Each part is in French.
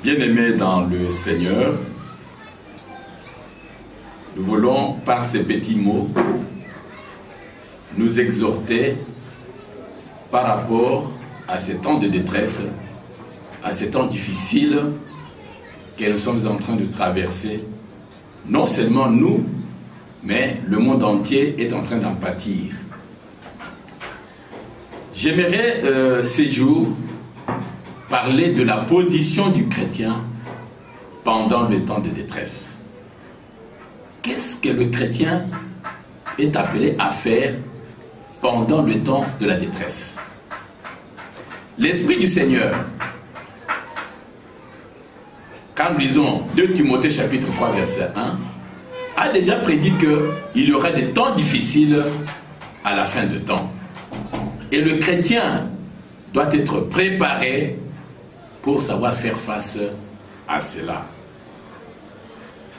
Bien-aimés dans le Seigneur, nous voulons par ces petits mots nous exhorter par rapport à ces temps de détresse, à ces temps difficiles que nous sommes en train de traverser. Non seulement nous, mais le monde entier est en train d'en pâtir. J'aimerais ces jours parler de la position du chrétien pendant le temps de détresse. Qu'est-ce que le chrétien est appelé à faire pendant le temps de la détresse? L'Esprit du Seigneur, quand nous lisons 2 Timothée chapitre 3 verset 1, a déjà prédit qu'il y aura des temps difficiles à la fin de temps. Et le chrétien doit être préparé pour savoir faire face à cela.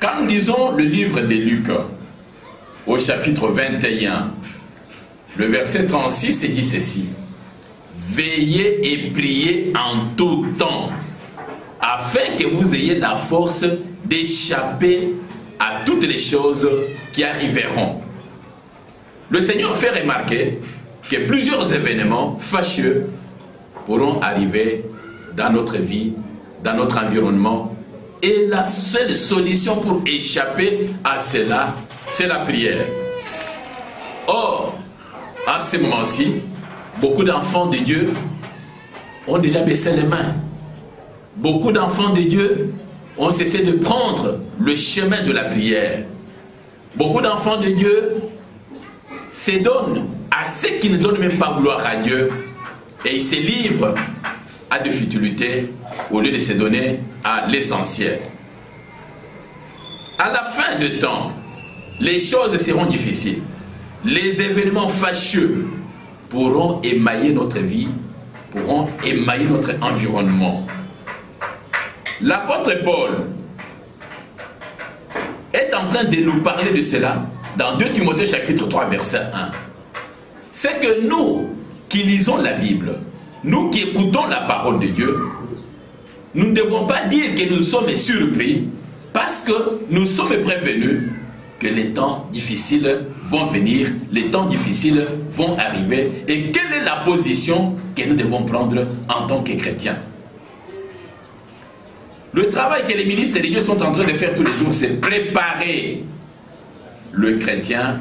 Quand nous lisons le livre de Luc, au chapitre 21, le verset 36 dit ceci: veillez et priez en tout temps, afin que vous ayez la force d'échapper à toutes les choses qui arriveront. Le Seigneur fait remarquer que plusieurs événements fâcheux pourront arriver dans notre vie, dans notre environnement. Et la seule solution pour échapper à cela, c'est la prière. Or, en ce moment-ci, beaucoup d'enfants de Dieu ont déjà baissé les mains. Beaucoup d'enfants de Dieu ont cessé de prendre le chemin de la prière. Beaucoup d'enfants de Dieu se donnent à ceux qui ne donnent même pas gloire à Dieu et ils se livrent à des futilités au lieu de se donner à l'essentiel. À la fin de temps, les choses seront difficiles. Les événements fâcheux pourront émailler notre vie, pourront émailler notre environnement. L'apôtre Paul est en train de nous parler de cela dans 2 Timothée chapitre 3 verset 1. C'est que nous qui lisons la Bible, nous qui écoutons la parole de Dieu, nous ne devons pas dire que nous sommes surpris parce que nous sommes prévenus que les temps difficiles vont venir, les temps difficiles vont arriver. Et quelle est la position que nous devons prendre en tant que chrétiens? Le travail que les ministres religieux sont en train de faire tous les jours, c'est préparer le chrétien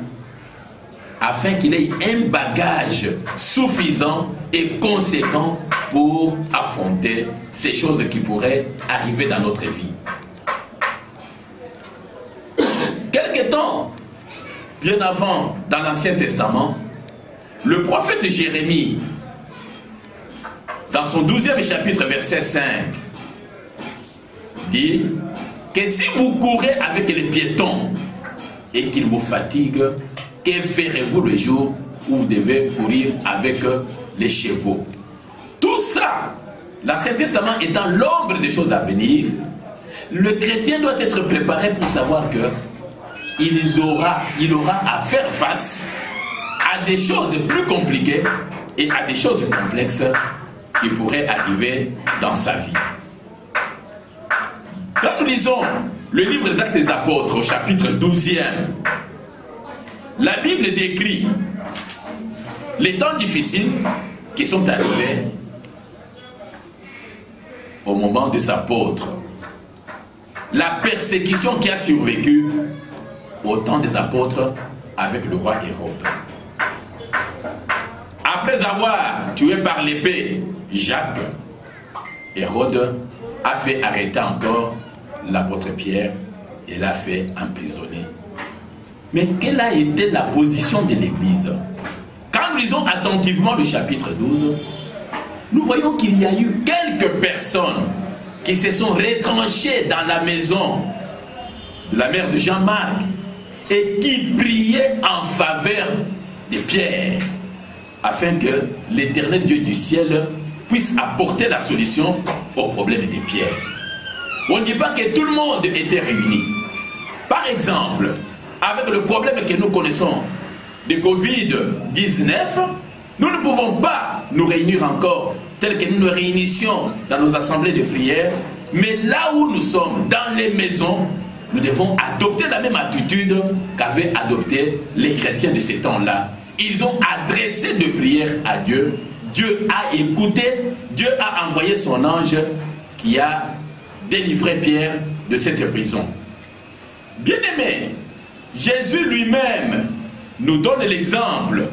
afin qu'il ait un bagage suffisant et conséquent pour affronter ces choses qui pourraient arriver dans notre vie. Quelque temps, bien avant, dans l'Ancien Testament, le prophète Jérémie, dans son 12e chapitre, verset 5, dit que si vous courez avec les piétons et qu'ils vous fatiguent, que ferez-vous le jour où vous devez courir avec les chevaux? Tout ça, l'Ancien Testament étant l'ombre des choses à venir, le chrétien doit être préparé pour savoir que il aura à faire face à des choses plus compliquées et à des choses complexes qui pourraient arriver dans sa vie. Quand nous lisons le livre des Actes des Apôtres au chapitre 12e, la Bible décrit les temps difficiles qui sont arrivés au moment des apôtres. La persécution qui a survécu au temps des apôtres avec le roi Hérode. Après avoir tué par l'épée Jacques, Hérode a fait arrêter encore l'apôtre Pierre et l'a fait emprisonner. Mais quelle a été la position de l'Église? Quand nous lisons attentivement le chapitre 12, nous voyons qu'il y a eu quelques personnes qui se sont retranchées dans la maison de la mère de Jean-Marc et qui priaient en faveur de Pierre, afin que l'Éternel Dieu du ciel puisse apporter la solution au problème de Pierre. On ne dit pas que tout le monde était réuni. Par exemple, avec le problème que nous connaissons de Covid-19, nous ne pouvons pas nous réunir encore tel que nous nous réunissions dans nos assemblées de prière Mais là où nous sommes, dans les maisons, nous devons adopter la même attitude qu'avaient adopté les chrétiens de ces temps-là. Ils ont adressé de prières à Dieu. Dieu a écouté, Dieu a envoyé son ange qui a délivré Pierre de cette prison. Bien-aimés, Jésus lui-même nous donne l'exemple.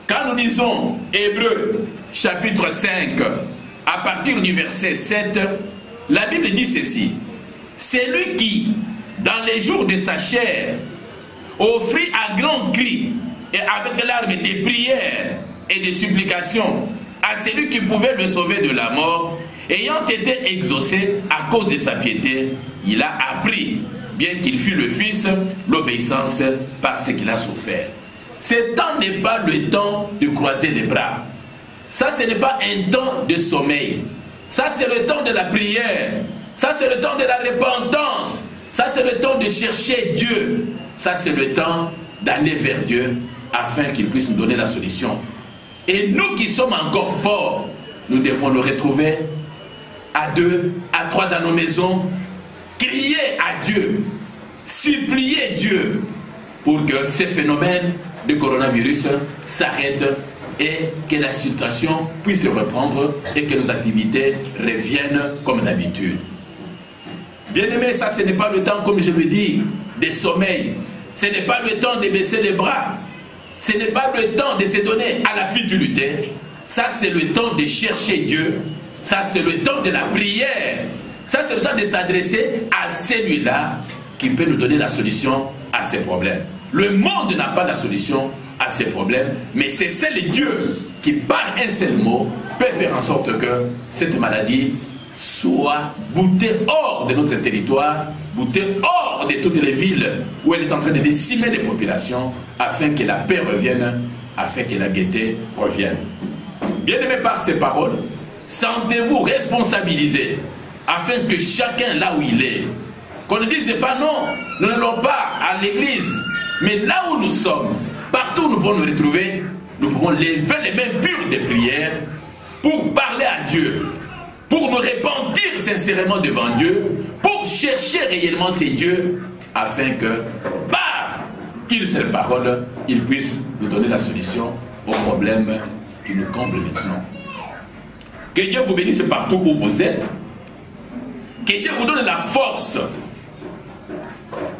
Quand nous lisons Hébreux chapitre 5, à partir du verset 7, la Bible dit ceci. C'est lui qui, dans les jours de sa chair, offrit à grands cris et avec larmes des prières et des supplications à celui qui pouvait le sauver de la mort, ayant été exaucé à cause de sa piété, il a appris, bien qu'il fût le Fils, l'obéissance par ce qu'il a souffert. Ce temps n'est pas le temps de croiser les bras. Ça, ce n'est pas un temps de sommeil. Ça, c'est le temps de la prière. Ça, c'est le temps de la repentance. Ça, c'est le temps de chercher Dieu. Ça, c'est le temps d'aller vers Dieu afin qu'il puisse nous donner la solution. Et nous qui sommes encore forts, nous devons le retrouver à 2, à 3 dans nos maisons, crier à Dieu, supplier Dieu pour que ces phénomènes de coronavirus s'arrêtent et que la situation puisse reprendre et que nos activités reviennent comme d'habitude. Bien-aimés, ça ce n'est pas le temps, comme je le dis, de sommeil. Ce n'est pas le temps de baisser les bras. Ce n'est pas le temps de se donner à la futilité. Ça c'est le temps de chercher Dieu. Ça c'est le temps de la prière. Ça c'est le temps de s'adresser à celui-là qui peut nous donner la solution à ces problèmes. Le monde n'a pas la solution à ces problèmes, mais c'est seul Dieu qui, par un seul mot, peut faire en sorte que cette maladie soit boutée hors de notre territoire, boutée hors de toutes les villes où elle est en train de décimer les populations, afin que la paix revienne, afin que la gaieté revienne. Bien-aimés par ces paroles, sentez-vous responsabilisés, afin que chacun là où il est, qu'on ne dise pas non, nous n'allons pas à l'église, mais là où nous sommes, partout où nous pouvons nous retrouver, nous pouvons lever les mains pures de prière pour parler à Dieu, pour nous repentir sincèrement devant Dieu, pour chercher réellement ces dieux, afin que, par une seule parole, il puisse nous donner la solution aux problèmes qui nous comblent maintenant. Que Dieu vous bénisse partout où vous êtes, que Dieu vous donne la force.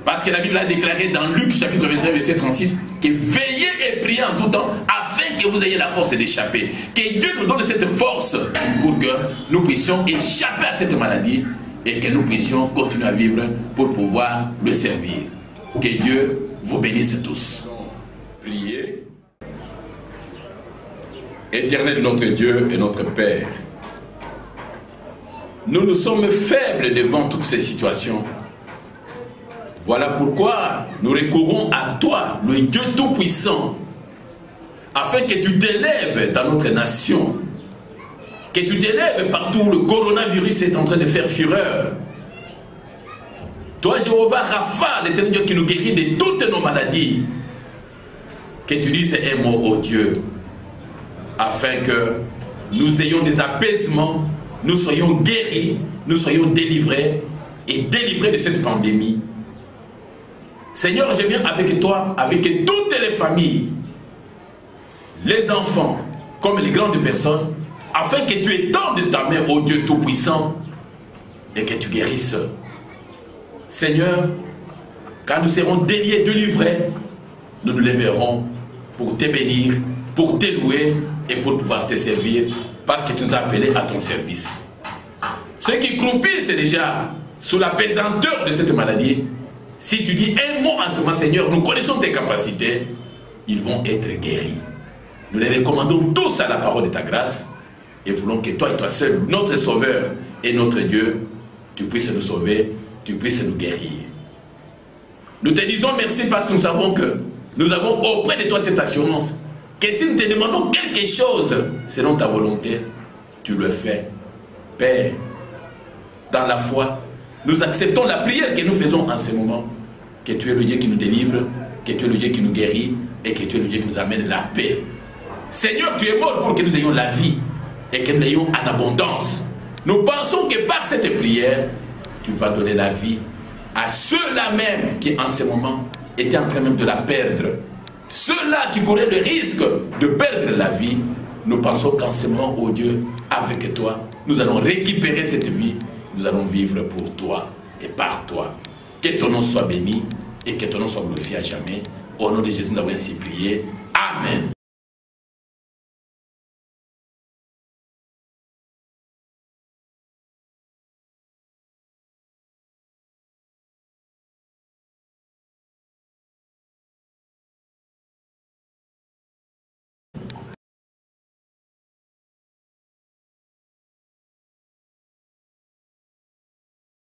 Parce que la Bible a déclaré dans Luc chapitre 21 verset 36 que veillez et priez en tout temps afin que vous ayez la force d'échapper. Que Dieu nous donne cette force pour que nous puissions échapper à cette maladie et que nous puissions continuer à vivre pour pouvoir le servir. Que Dieu vous bénisse tous. Priez. Éternel notre Dieu et notre Père, nous sommes faibles devant toutes ces situations. Voilà pourquoi nous recourons à toi, le Dieu Tout-Puissant, afin que tu t'élèves dans notre nation, que tu t'élèves partout où le coronavirus est en train de faire fureur. Toi, Jéhovah Rapha, l'éternel Dieu qui nous guérit de toutes nos maladies, que tu dises un mot, ô Dieu, afin que nous ayons des apaisements, nous soyons guéris, nous soyons délivrés et délivrés de cette pandémie. Seigneur, je viens avec toi, avec toutes les familles, les enfants, comme les grandes personnes, afin que tu étendes ta main au Dieu Tout-Puissant et que tu guérisses. Seigneur, quand nous serons déliés, délivrés, nous nous lèverons pour te bénir, pour te louer et pour pouvoir te servir, parce que tu nous as appelés à ton service. Ceux qui croupissent déjà sous la pesanteur de cette maladie, si tu dis un mot en ce moment, Seigneur, nous connaissons tes capacités, ils vont être guéris. Nous les recommandons tous à la parole de ta grâce et voulons que toi et toi seul, notre Sauveur et notre Dieu, tu puisses nous sauver, tu puisses nous guérir. Nous te disons merci parce que nous savons que nous avons auprès de toi cette assurance que si nous te demandons quelque chose selon ta volonté, tu le fais. Père, dans la foi, nous acceptons la prière que nous faisons en ce moment. Que tu es le Dieu qui nous délivre, que tu es le Dieu qui nous guérit et que tu es le Dieu qui nous amène la paix. Seigneur, tu es mort pour que nous ayons la vie et que nous l'ayons en abondance. Nous pensons que par cette prière, tu vas donner la vie à ceux-là même qui en ce moment étaient en train même de la perdre. Ceux-là qui couraient le risque de perdre la vie, nous pensons qu'en ce moment, oh Dieu, avec toi, nous allons récupérer cette vie, nous allons vivre pour toi et par toi. Que ton nom soit béni et que ton nom soit glorifié à jamais. Au nom de Jésus, nous avons ainsi prié. Amen.